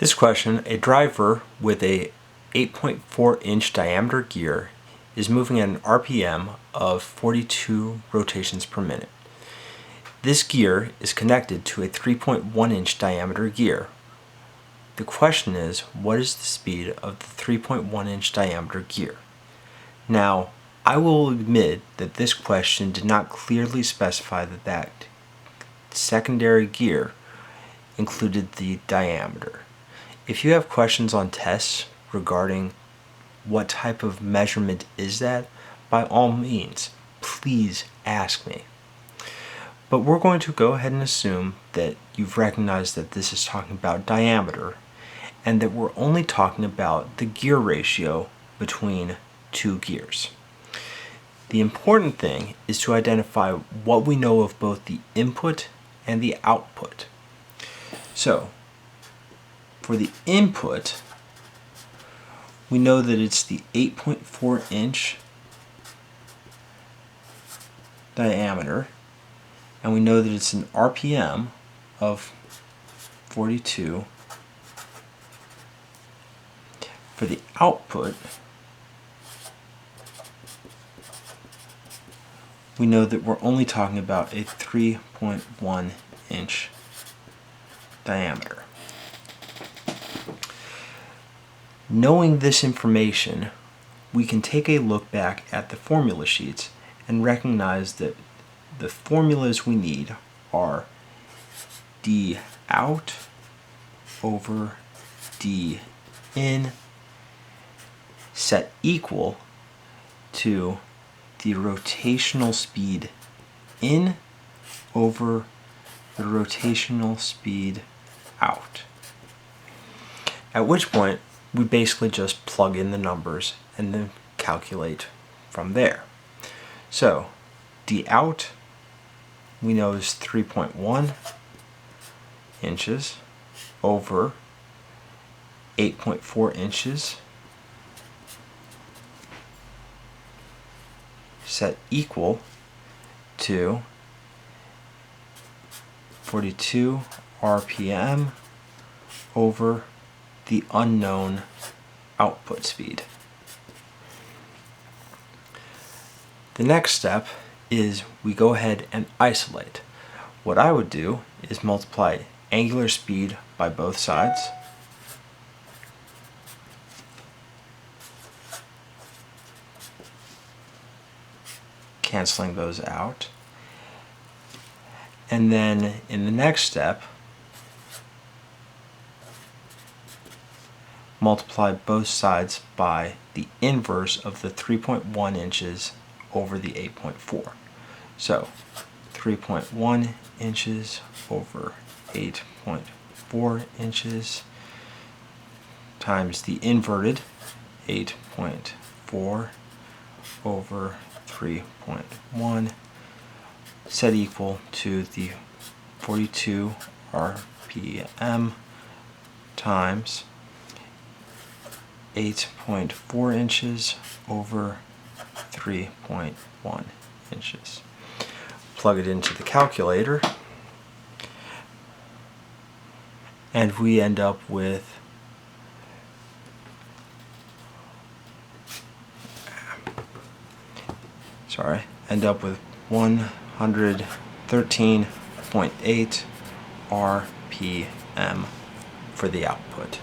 This question, a driver with a 8.4 inch diameter gear is moving at an RPM of 42 rotations per minute. This gear is connected to a 3.1 inch diameter gear. The question is, what is the speed of the 3.1 inch diameter gear? Now, I will admit that this question did not clearly specify that secondary gear included the diameter. If you have questions on tests regarding what type of measurement is that, by all means, please ask me. But we're going to go ahead and assume that you've recognized that this is talking about diameter and that we're only talking about the gear ratio between two gears. The important thing is to identify what we know of both the input and the output. So, for the input, we know that it's the 8.4 inch diameter, and we know that it's an RPM of 42. For the output, we know that we're only talking about a 3.1 inch diameter. Knowing this information, we can take a look back at the formula sheets and recognize that the formulas we need are d out over d in set equal to the rotational speed in over the rotational speed out. At which point we basically just plug in the numbers and then calculate from there. So d out we know is 3.1 inches over 8.4 inches set equal to 42 RPM over the unknown output speed. The next step is we go ahead and isolate. What I would do is multiply angular speed by both sides, canceling those out, and then in the next step multiply both sides by the inverse of the 3.1 inches over the 8.4. So 3.1 inches over 8.4 inches times the inverted 8.4 over 3.1 set equal to the 42 RPM times 8.4 inches over 3.1 inches. Plug it into the calculator and we end up with end up with 113.8 RPM for the output.